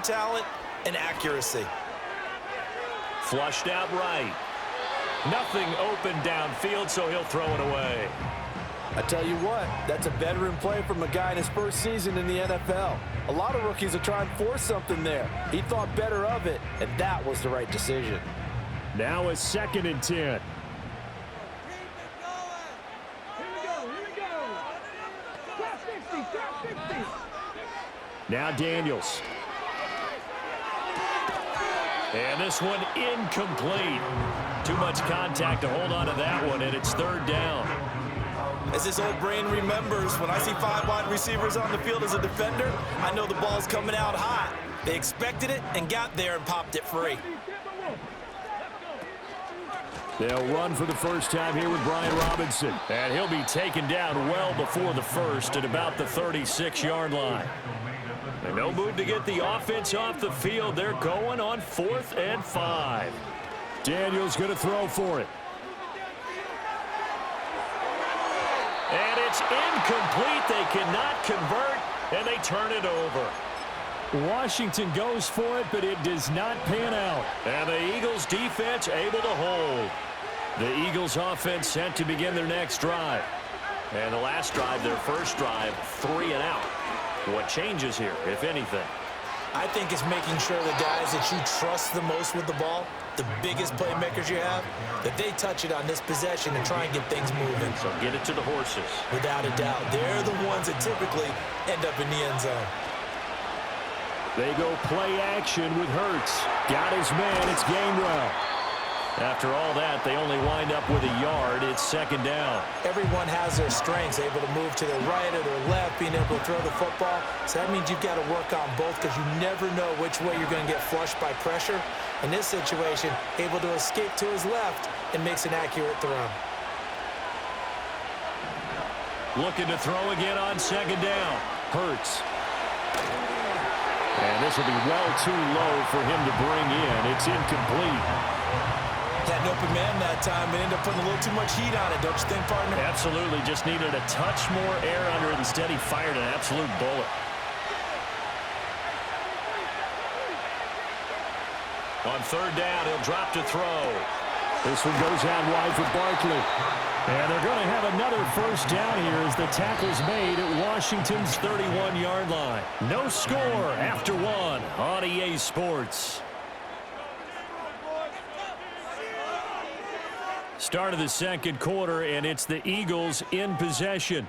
talent and accuracy. Flushed out right. Nothing open downfield, so he'll throw it away. I tell you what, that's a veteran play from a guy in his first season in the NFL. A lot of rookies are trying to force something there. He thought better of it, and that was the right decision. Now a 2nd and 10. Now Daniels. And this one incomplete. Too much contact to hold on to that one, and it's 3rd down. As his old brain remembers, when I see 5 wide receivers on the field as a defender, I know the ball's coming out hot. They expected it and got there and popped it free. They'll run for the first time here with Brian Robinson. And he'll be taken down well before the first at about the 36-yard line. And no move to get the offense off the field. They're going on 4th and 5. Daniels going to throw for it. And it's incomplete. They cannot convert, and they turn it over. Washington goes for it, but it does not pan out. And the Eagles defense able to hold. The Eagles offense set to begin their next drive. And the last drive, their first drive, 3 and out. What changes here, if anything? I think it's making sure the guys that you trust the most with the ball, the biggest playmakers you have, that they touch it on this possession and try and get things moving. So get it to the horses. Without a doubt. They're the ones that typically end up in the end zone. They go play action with Hurts. Got his man. It's Gainwell. After all that, they only wind up with a yard. It's 2nd down. Everyone has their strengths, able to move to their right or their left, being able to throw the football. So that means you've got to work on both because you never know which way you're going to get flushed by pressure. In this situation, able to escape to his left and makes an accurate throw. Looking to throw again on 2nd down. Hurts. And this will be well too low for him to bring in. It's incomplete. Had an open man that time, but ended up putting a little too much heat on it, don't you think, partner? Absolutely. Just needed a touch more air under it. Instead, he fired an absolute bullet. On 3rd down, he'll drop to throw. This one goes out wide for Barkley. And they're going to have another first down here as the tackle's made at Washington's 31-yard line. No score after 1 on EA Sports. Start of the 2nd quarter, and it's the Eagles in possession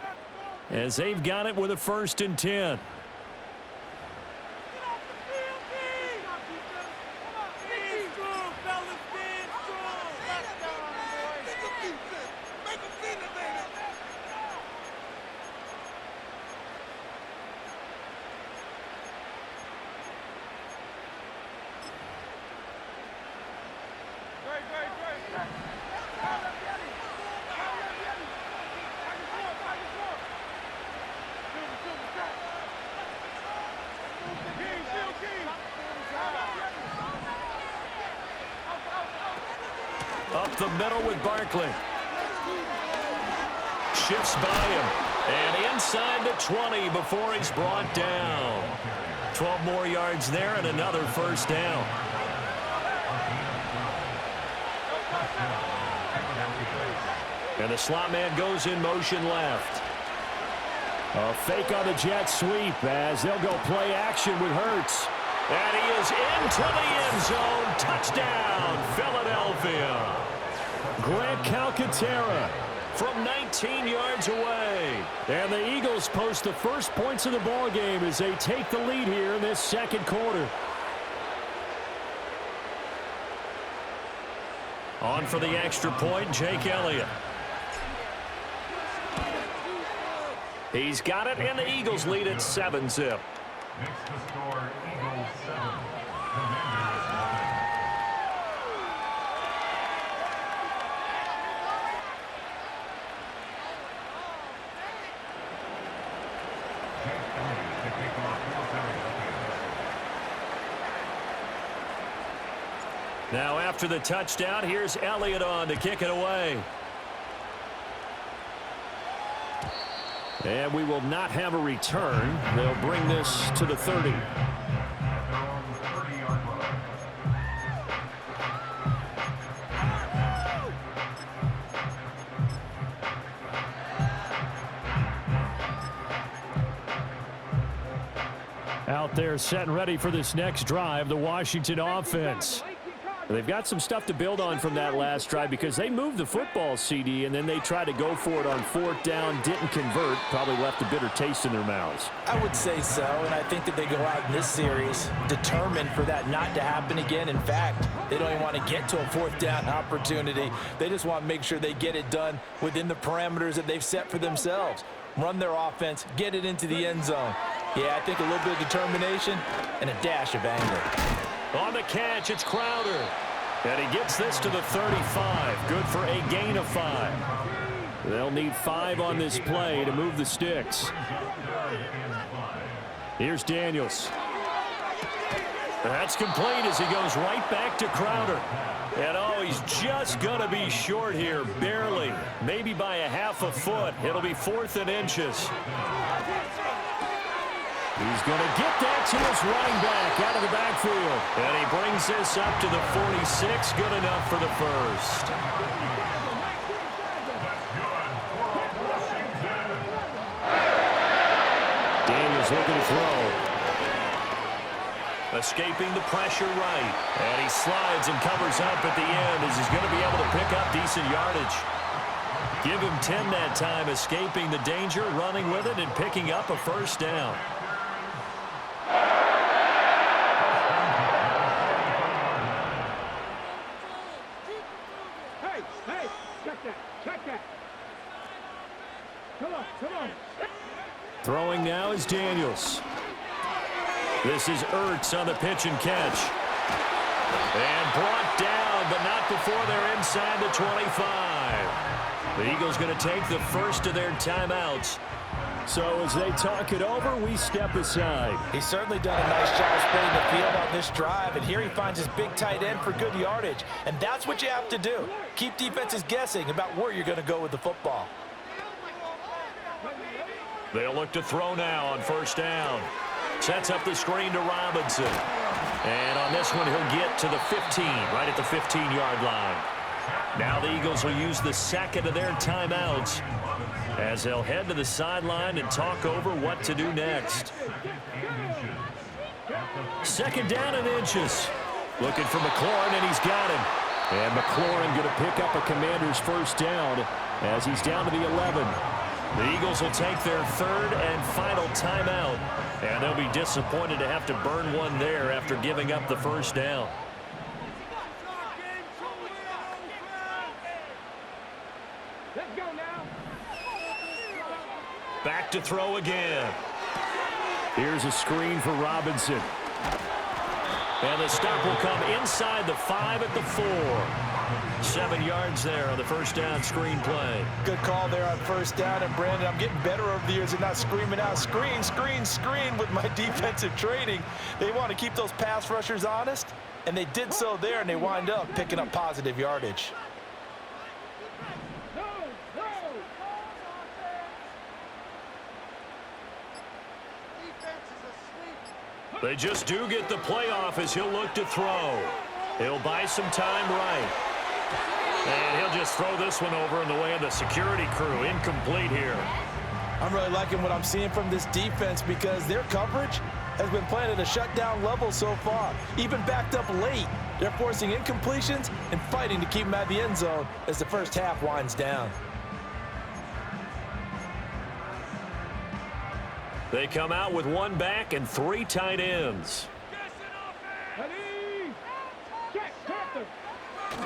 as they've got it with a 1st and 10. Up the middle with Barkley. Shifts by him. And inside the 20 before he's brought down. 12 more yards there and another first down. And the slot man goes in motion left. A fake on the jet sweep as they'll go play action with Hurts. And he is into the end zone. Touchdown, Philadelphia. Grant Calcaterra from 19 yards away. And the Eagles post the first points of the ball game as they take the lead here in this 2nd quarter. On for the extra point, Jake Elliott. He's got it, and the Eagles lead at 7-zip. Next to score, Eagles 7, Commanders 1. Now after the touchdown, here's Elliott on to kick it away. And we will not have a return. They'll bring this to the 30. out there setting ready for this next drive, the Washington offense. They've got some stuff to build on from that last drive because they moved the football, CD, and then they tried to go for it on 4th down, didn't convert, probably left a bitter taste in their mouths. I would say so, and I think that they go out in this series determined for that not to happen again. In fact, they don't even want to get to a 4th down opportunity. They just want to make sure they get it done within the parameters that they've set for themselves. Run their offense, get it into the end zone. Yeah, I think a little bit of determination and a dash of anger. On the catch, it's Crowder. And he gets this to the 35. Good for a gain of 5. They'll need 5 on this play to move the sticks. Here's Daniels. That's complete as he goes right back to Crowder. And oh, he's just going to be short here, barely. Maybe by a half a foot. It'll be 4th and inches. He's going to get that to his running back out of the backfield. And he brings this up to the 46. Good enough for the first. Daniels looking to throw. Escaping the pressure right. And he slides and covers up at the end as he's going to be able to pick up decent yardage. Give him 10 that time, escaping the danger, running with it, and picking up a first down. Throwing now is Daniels. This is Ertz on the pitch and catch. And brought down, but not before they're inside the 25. The Eagles going to take the first of their timeouts. So as they talk it over, we step aside. He's certainly done a nice job spreading the field on this drive, and here he finds his big tight end for good yardage. And that's what you have to do. Keep defenses guessing about where you're going to go with the football. They'll look to throw now on 1st down. Sets up the screen to Robinson. And on this one, he'll get to the 15, right at the 15-yard line. Now the Eagles will use the second of their timeouts as they'll head to the sideline and talk over what to do next. 2nd down and inches. Looking for McLaurin, and he's got him. And McLaurin going to pick up a Commander's 1st down as he's down to the 11. The Eagles will take their 3rd and final timeout, and they'll be disappointed to have to burn one there after giving up the 1st down. Back to throw again. Here's a screen for Robinson. And the stop will come inside the 5 at the 4. 7 yards there on the 1st down screen play. Good call there on 1st down. And, Brandon, I'm getting better over the years at not screaming out, screen, screen, screen with my defensive training. They want to keep those pass rushers honest, and they did so there, and they wind up picking up positive yardage. They just do get the playoff as he'll look to throw. He'll buy some time right. And he'll just throw this one over in the way of the security crew. Incomplete here. I'm really liking what I'm seeing from this defense because their coverage has been playing at a shutdown level so far. Even backed up late, they're forcing incompletions and fighting to keep them at the end zone as the first half winds down. They come out with 1 back and 3 tight ends.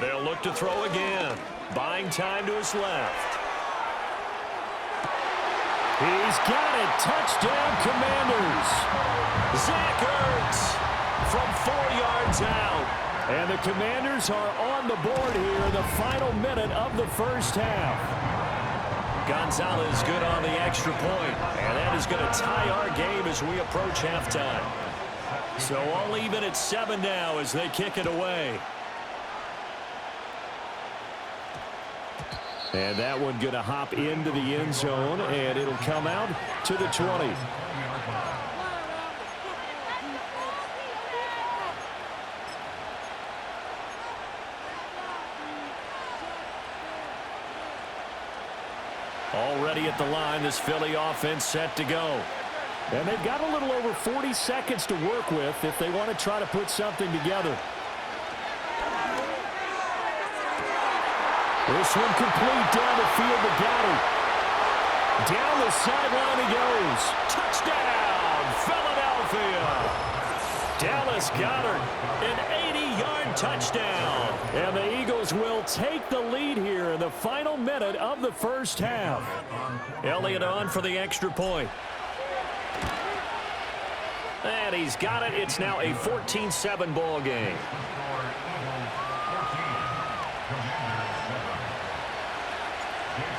They'll look to throw again. Buying time to his left. He's got it. Touchdown, Commanders. Zach Ertz from 4 yards out. And the Commanders are on the board here in the final minute of the 1st half. Gonzalez good on the extra point, and that is going to tie our game as we approach halftime. So all even at 7 now as they kick it away. And that one going to hop into the end zone, and it'll come out to the 20. Already at the line, this Philly offense set to go. And they've got a little over 40 seconds to work with if they want to try to put something together. This one complete down the field to Goddard. Down the sideline he goes. Touchdown, Philadelphia. Dallas Goedert, an 80-yard touchdown. And the Eagles will take the lead here in the final minute of the first half. Elliott on for the extra point. And he's got it. It's now a 14-7 ball game.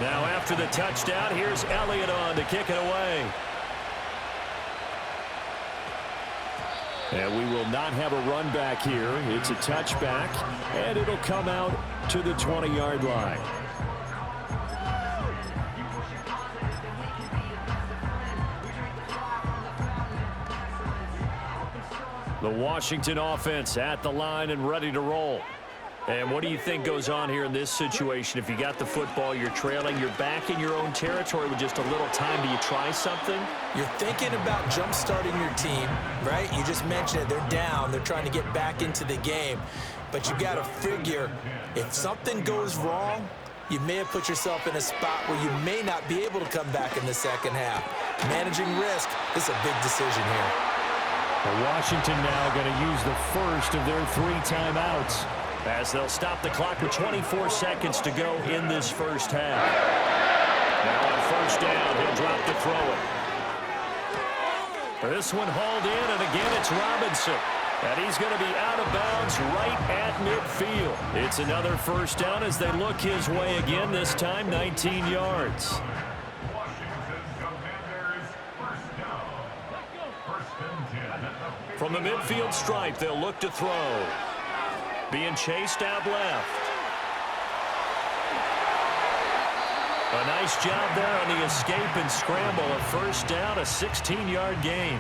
Now after the touchdown, here's Elliott on to kick it away. And we will not have a run back here. It's a touchback, and it'll come out to the 20-yard line. The Washington offense at the line and ready to roll. And what do you think goes on here in this situation? If you got the football, you're trailing, you're back in your own territory with just a little time. Do you try something? You're thinking about jump-starting your team, right? You just mentioned it. They're down. They're trying to get back into the game. But you got to figure, if something goes wrong, you may have put yourself in a spot where you may not be able to come back in the second half. Managing risk is a big decision here. Washington now going to use the first of their 3 timeouts, as they'll stop the clock with 24 seconds to go in this first half. Now on first down, he'll drop to throw it. This one hauled in, and again it's Robinson. And he's going to be out of bounds right at midfield. It's another first down as they look his way again, this time 19 yards. From the midfield stripe, they'll look to throw. Being chased out left. A nice job there on the escape and scramble. A first down, a 16-yard gain.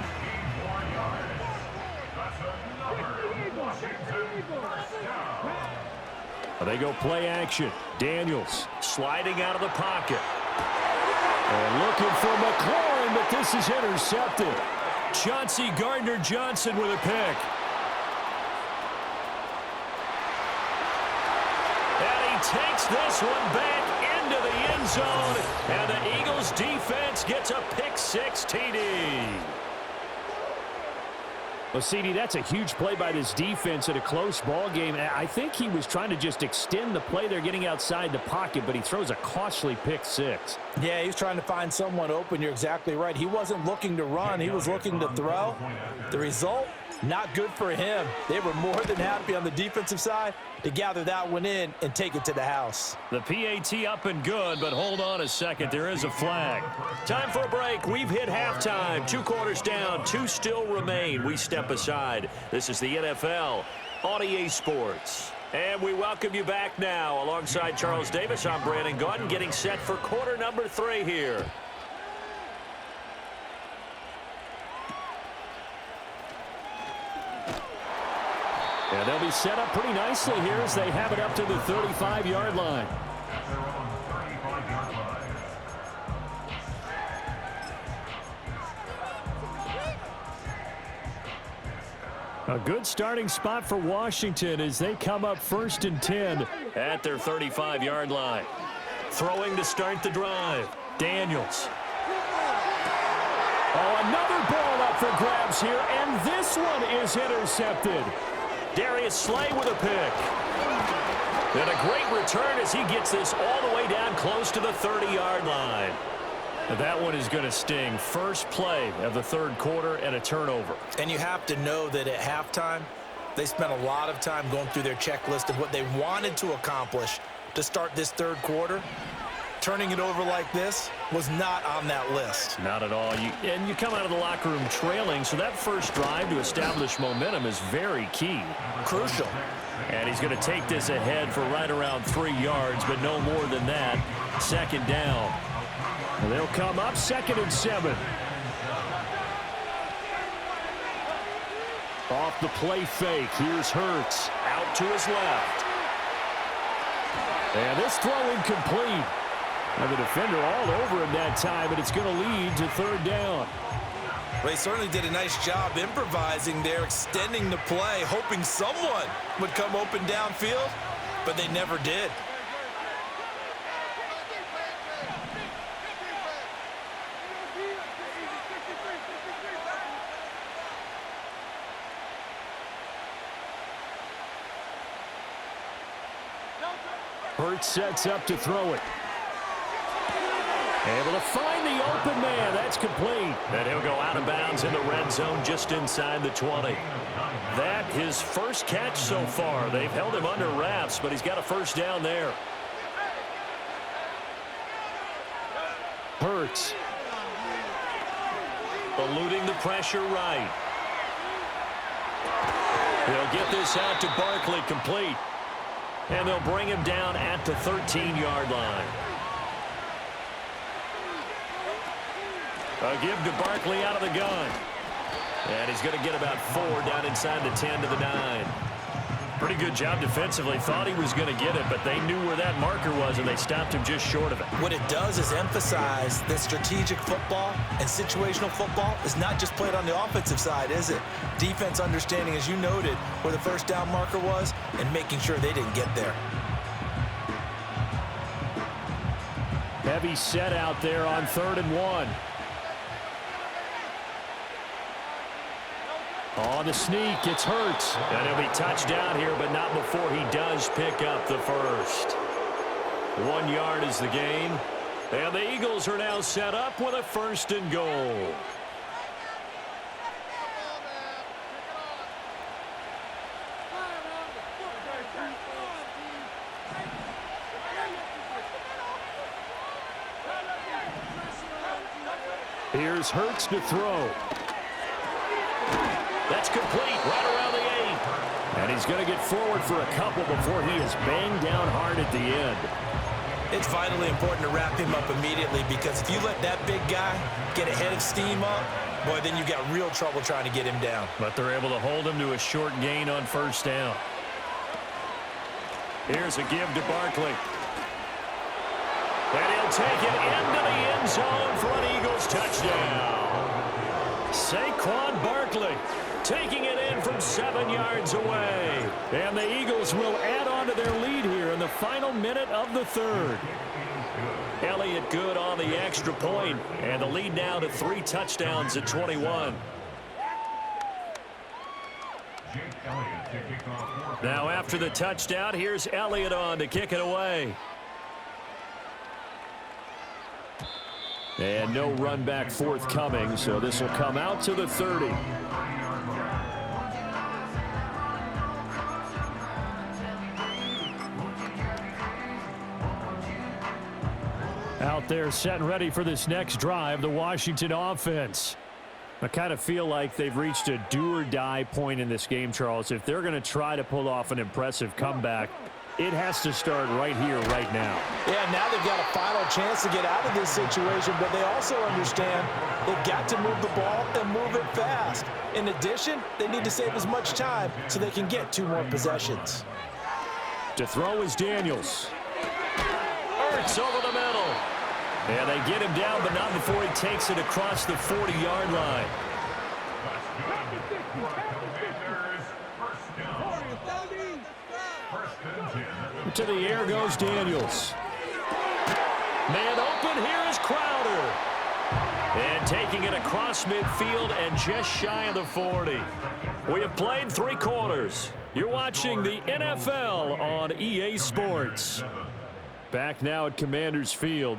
They go play action. Daniels sliding out of the pocket. And looking for McLaurin, but this is intercepted. Chauncey Gardner-Johnson with a pick. And he takes this one back into the end zone. And the Eagles defense gets a pick-6 TD. Well, CD, that's a huge play by this defense in a close ball game. I think he was trying to just extend the play. They're getting outside the pocket, but he throws a costly pick-6. Yeah, he's trying to find someone open. You're exactly right. He wasn't looking to run. He was looking to throw. The result, not good for him. They were more than happy on the defensive side to gather that one in and take it to the house. The PAT up and good, but hold on a second. There is a flag. Time for a break. We've hit halftime. 2 quarters down. 2 still remain. We step aside. This is the NFL on EA Sports. And we welcome you back now. Alongside Charles Davis, I'm Brandon Gaudin, getting set for quarter number 3 here. And they'll be set up pretty nicely here as they have it up to the 35-yard line. A good starting spot for Washington as they come up 1st and 10 at their 35-yard line. Throwing to start the drive. Daniels. Oh, another ball up for grabs here, and this one is intercepted. Darius Slay with a pick. And a great return as he gets this all the way down close to the 30-yard line. That one is going to sting. First play of the 3rd quarter and a turnover. And you have to know that at halftime, they spent a lot of time going through their checklist of what they wanted to accomplish to start this 3rd quarter. Turning it over like this was not on that list. Not at all. And you come out of the locker room trailing, so that first drive to establish momentum is very key. Crucial. And he's going to take this ahead for right around 3 yards, but no more than that. 2nd down. And they'll come up 2nd and 7. Off the play fake. Here's Hurts. Out to his left. And this throw incomplete. And the defender all over him that time, but it's going to lead to 3rd down. Well, he certainly did a nice job improvising there, extending the play, hoping someone would come open downfield, but they never did. Hurts sets up to throw it. Able to find the open man. That's complete. And he'll go out of bounds in the red zone just inside the 20. That his first catch so far. They've held him under wraps, but he's got a first down there. Hurts. Eluding the pressure right. He'll get this out to Barkley, complete. And they'll bring him down at the 13-yard line. A give to Barkley out of the gun. And he's going to get about 4 down inside the 10 to the 9. Pretty good job defensively. Thought he was going to get it, but they knew where that marker was, and they stopped him just short of it. What it does is emphasize that strategic football and situational football is not just played on the offensive side, is it? Defense understanding, as you noted, where the first down marker was and making sure they didn't get there. Heavy set out there on 3rd and 1. On the sneak, it's Hurts. And he'll be touched down here, but not before he does pick up the first. 1 yard is the gain. And the Eagles are now set up with a 1st and goal. Here's Hurts to throw. That's complete right around the 8. And he's going to get forward for a couple before he is banged down hard at the end. It's vitally important to wrap him up immediately, because if you let that big guy get a head of steam up, boy, then you've got real trouble trying to get him down. But they're able to hold him to a short gain on 1st down. Here's a give to Barkley. And he'll take it into the end zone for an Eagles touchdown. Saquon Barkley taking it in from 7 yards away. And the Eagles will add on to their lead here in the final minute of the 3rd. Elliott good on the extra point, and the lead now to 3 touchdowns at 21. Now after the touchdown, here's Elliott on to kick it away. And no run back forthcoming, so this will come out to the 30. Out there set and ready for this next drive, the Washington offense. I kind of feel like they've reached a do-or-die point in this game, Charles. If they're going to try to pull off an impressive comeback, it has to start right here, right now. Yeah, now they've got a final chance to get out of this situation, but they also understand they've got to move the ball and move it fast. In addition, they need to save as much time so they can get 2 more possessions. To throw is Daniels. Hurts over the middle. And they get him down, but not before he takes it across the 40-yard line. To the air goes Daniels. Man open, here is Crowder. And taking it across midfield and just shy of the 40. We have played 3 quarters. You're watching the NFL on EA Sports. Back now at Commanders Field.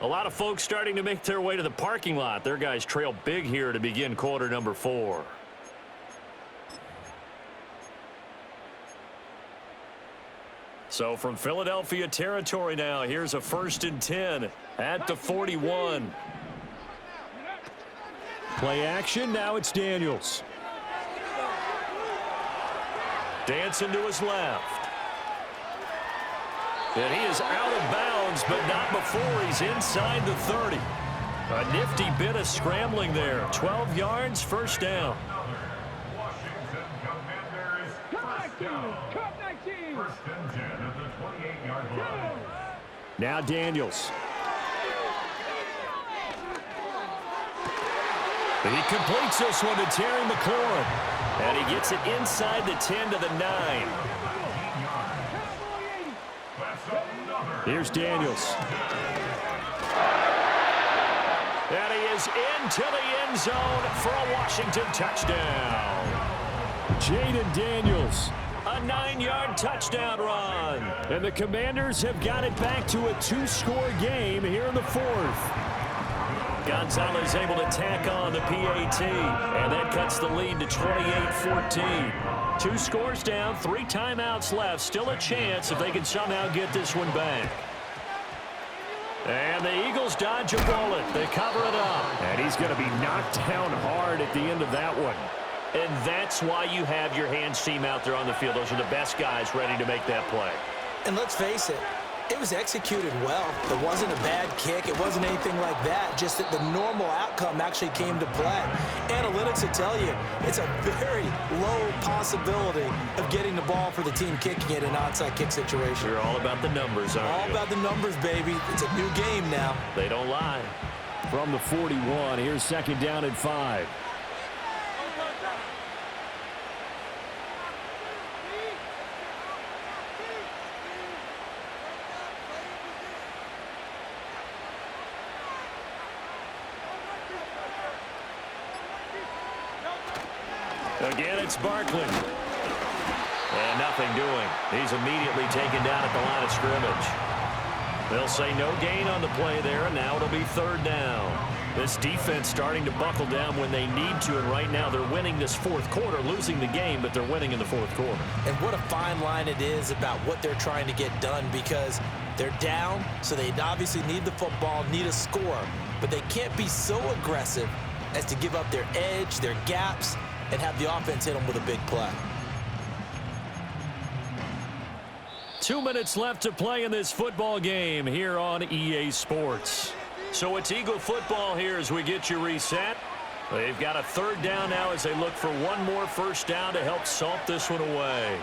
A lot of folks starting to make their way to the parking lot. Their guys trail big here to begin quarter number 4. So from Philadelphia territory now, here's a 1st and 10 at the 41. Play action, now it's Daniels. Dancing to his left. And he is out of bounds, but not before he's inside the 30. A nifty bit of scrambling there. 12 yards, 1st down. Washington Commanders, 1st down. 1st and 10 at the 28-yard line. Now Daniels. He completes this one to Terry McLaurin. And he gets it inside the 10 to the 9. Here's Daniels. And he is into the end zone for a Washington touchdown. Jaden Daniels. A 9-yard touchdown run. And the Commanders have got it back to a 2-score game here in the 4th. Gonzalez able to tack on the PAT, and that cuts the lead to 28-14. 2 scores down, 3 timeouts left. Still a chance if they can somehow get this one back. And the Eagles dodge a bullet. They cover it up. And he's going to be knocked down hard at the end of that one. And that's why you have your hands team out there on the field. Those are the best guys ready to make that play. And let's face it, it was executed well. It wasn't a bad kick. It wasn't anything like that. Just that the normal outcome actually came to play. Analytics will tell you it's a very low possibility of getting the ball for the team kicking it in an onside kick situation. You're all about the numbers, aren't you? All about the numbers, baby. It's a new game now. They don't lie. From the 41, here's 2nd down and 5. Again, it's Barkley. And nothing doing. He's immediately taken down at the line of scrimmage. They'll say no gain on the play there, and now it'll be 3rd down. This defense starting to buckle down when they need to, and right now they're winning this 4th quarter, losing the game, but they're winning in the 4th quarter. And what a fine line it is about what they're trying to get done, because they're down, so they obviously need the football, need a score, but they can't be so aggressive as to give up their edge, their gaps, and have the offense hit them with a big play. 2 minutes left to play in this football game here on EA Sports. So it's Eagle football here as we get you reset. They've got a 3rd down now as they look for one more 1st down to help salt this one away.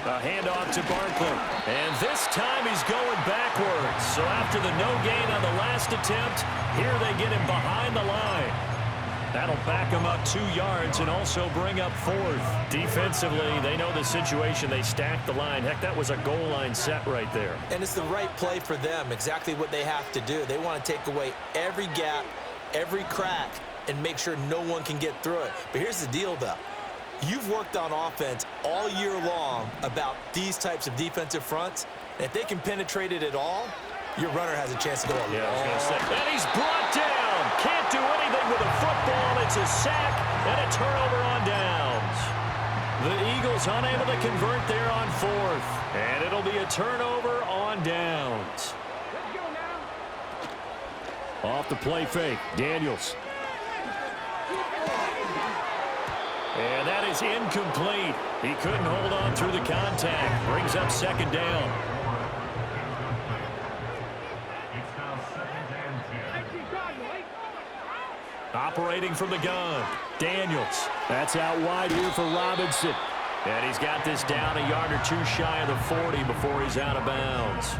A handoff to Barkley. And this time he's going backwards. So after the no gain on the last attempt, here they get him behind the line. That'll back him up 2 yards and also bring up 4th. Defensively, they know the situation. They stack the line. Heck, that was a goal line set right there. And it's the right play for them, exactly what they have to do. They want to take away every gap, every crack, and make sure no one can get through it. But here's the deal, though. You've worked on offense all year long about these types of defensive fronts. And if they can penetrate it at all, your runner has a chance to go up. Yeah, I was going to say. And he's brought down. Can't do anything with a football. It's a sack and a turnover on downs. The Eagles unable to convert there on 4th. And it'll be a turnover on downs. Off the play fake, Daniels. And that is incomplete. He couldn't hold on through the contact. Brings up 2nd down. It's now 2nd and 10. Operating from the gun, Daniels. That's out wide here for Robinson. And he's got this down a yard or 2 shy of the 40 before he's out of bounds.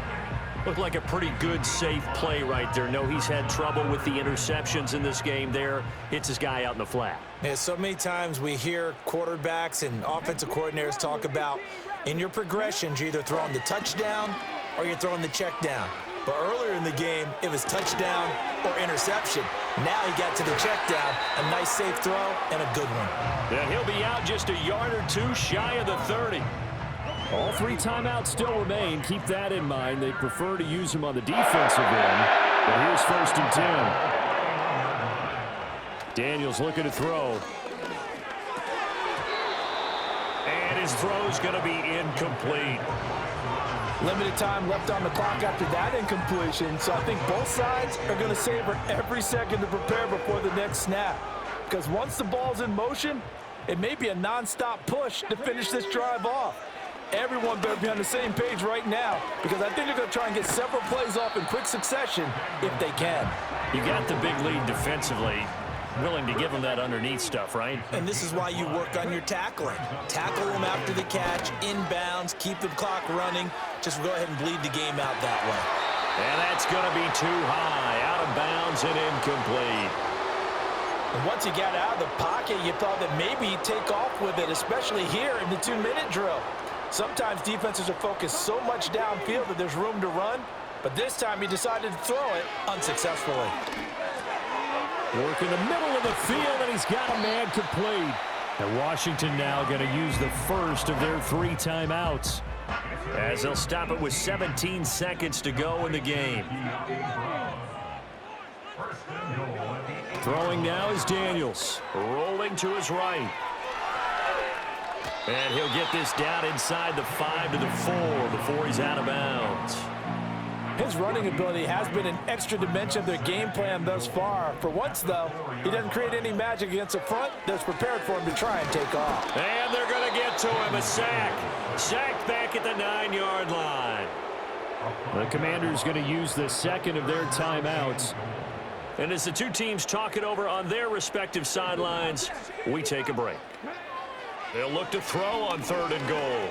Looked like a pretty good, safe play right there. No, he's had trouble with the interceptions in this game there. Hits his guy out in the flat. Yeah, so many times we hear quarterbacks and offensive coordinators talk about in your progressions, you're either throwing the touchdown or you're throwing the check down. But earlier in the game, it was touchdown or interception. Now he got to the check down, a nice safe throw, and a good one. Yeah, he'll be out just a yard or 2 shy of the 30. All 3 timeouts still remain. Keep that in mind. They prefer to use him on the defensive end. But here's 1st and 10. Daniels looking to throw. And his throw's going to be incomplete. Limited time left on the clock after that incompletion, so I think both sides are going to savor every second to prepare before the next snap. Because once the ball's in motion, it may be a non-stop push to finish this drive off. Everyone better be on the same page right now, because I think they're going to try and get several plays off in quick succession if they can. You got the big lead defensively. willing to give them that underneath stuff, right? And this is why you work on your tackling. Tackle them after the catch, inbounds, keep the clock running. Just go ahead and bleed the game out that way. And that's going to be too high, out of bounds and incomplete. And once you got out of the pocket, you thought that maybe he'd take off with it, especially here in the 2-minute drill. Sometimes defenses are focused so much downfield that there's room to run, but this time he decided to throw it unsuccessfully. Work in the middle of the field, and he's got a man complete. And Washington now going to use the first of their 3 timeouts, as they'll stop it with 17 seconds to go in the game. Throwing now is Daniels. Rolling to his right. And he'll get this down inside the 5 to the 4 before he's out of bounds. His running ability has been an extra dimension of their game plan thus far. For once, though, he doesn't create any magic against the front that's prepared for him to try and take off. And they're going to get to him. A sack. Sacked back at the 9-yard line. The Commanders going to use the second of their timeouts. And as the two teams talk it over on their respective sidelines, we take a break. They'll look to throw on 3rd and goal.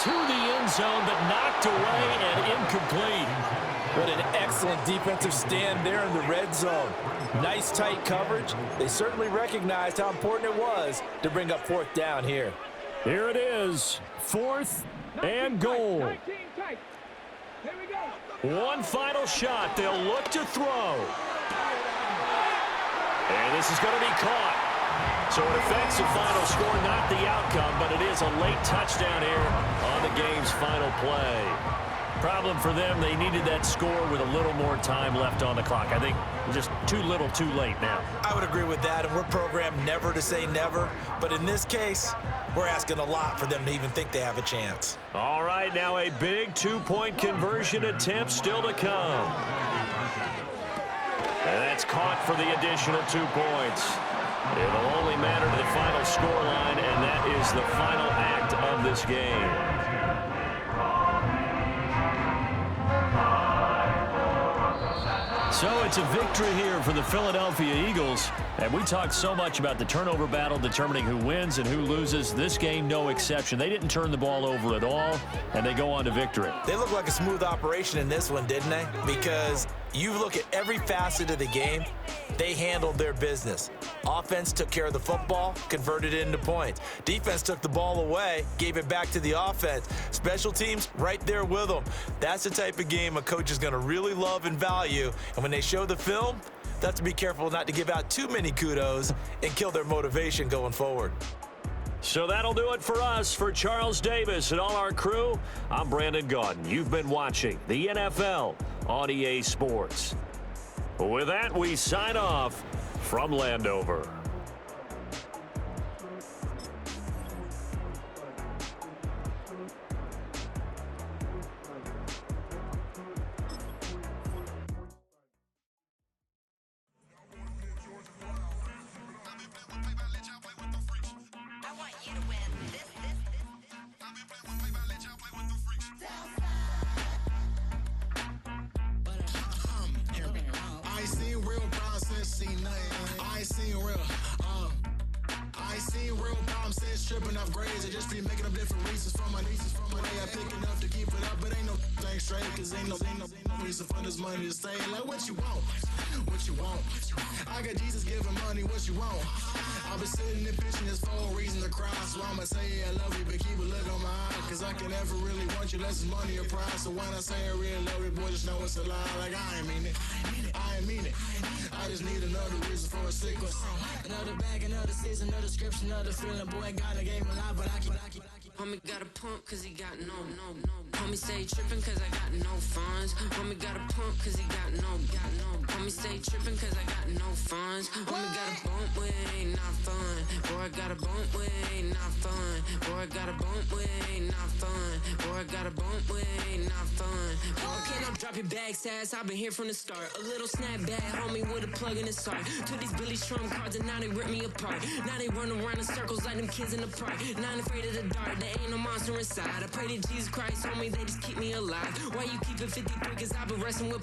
To the end zone, but knocked away and incomplete. What an excellent defensive stand there in the red zone. Nice tight coverage. They certainly recognized how important it was to bring up 4th down here. Here it is, 4th and goal. One final shot. They'll look to throw. And this is going to be caught. So it affects the final score, not the outcome, but it is a late touchdown here on the game's final play. Problem for them, they needed that score with a little more time left on the clock. I think just too little, too late now. I would agree with that, and we're programmed never to say never. But in this case, we're asking a lot for them to even think they have a chance. All right, now a big 2-point conversion attempt still to come. And that's caught for the additional 2 points. It'll only matter to the final scoreline, and that is the final act of this game. So it's a victory here for the Philadelphia Eagles. And we talked so much about the turnover battle determining who wins and who loses. This game, no exception. They didn't turn the ball over at all, and they go on to victory. They look like a smooth operation in this one, didn't they? Because you look at every facet of the game, they handled their business. Offense took care of the football, converted it into points. Defense took the ball away, gave it back to the offense. Special teams right there with them. That's the type of game a coach is going to really love and value. And when they show the film, they have to be careful not to give out too many kudos and kill their motivation going forward. So that'll do it for us. For Charles Davis and all our crew, I'm Brandon Gaudin. You've been watching the NFL on EA Sports. With that, we sign off from Landover. Tripping off grades, I just be making up different reasons for my nieces. From my day I pick enough to keep it up, but ain't no thing straight, cause ain't no reason for this money to stay. Like what you want, what you want. I got Jesus giving money, what you want. I've been sitting and pitching this for a reason to cry. So I'ma say I love you, but keep a look on my eye. Cause I can never really want you unless it's money or prize. So when I say I really love you, boy, just know it's a lie. Like I ain't mean it, I ain't mean it. I just need another reason for a sickle. Another bag, another season, another description, another feeling. Boy, God, I gave him a lot, but I keep. Homie got a pump cause he got no. Homie stay trippin' cause I got no funds. Homie got a pump cause he got no. Homie stay trippin' cause I got no funds. Homie got a bump with it ain't not fun. Boy, I got a bump with it ain't not fun. Boy, I got a bump with it ain't not fun. Boy, I got a bump with it ain't not fun. Boy, can I drop your bag, sass? I've been here from the start. A little snapback, homie, with a plug in his heart. Took these Billy Trump cards and now they rip me apart. Now they run around in circles like them kids in the park. Not afraid of the dark, there ain't no monster inside. I pray to Jesus Christ, homie, they just keep me alive. Why you keep it 53? Cause I've been wrestling with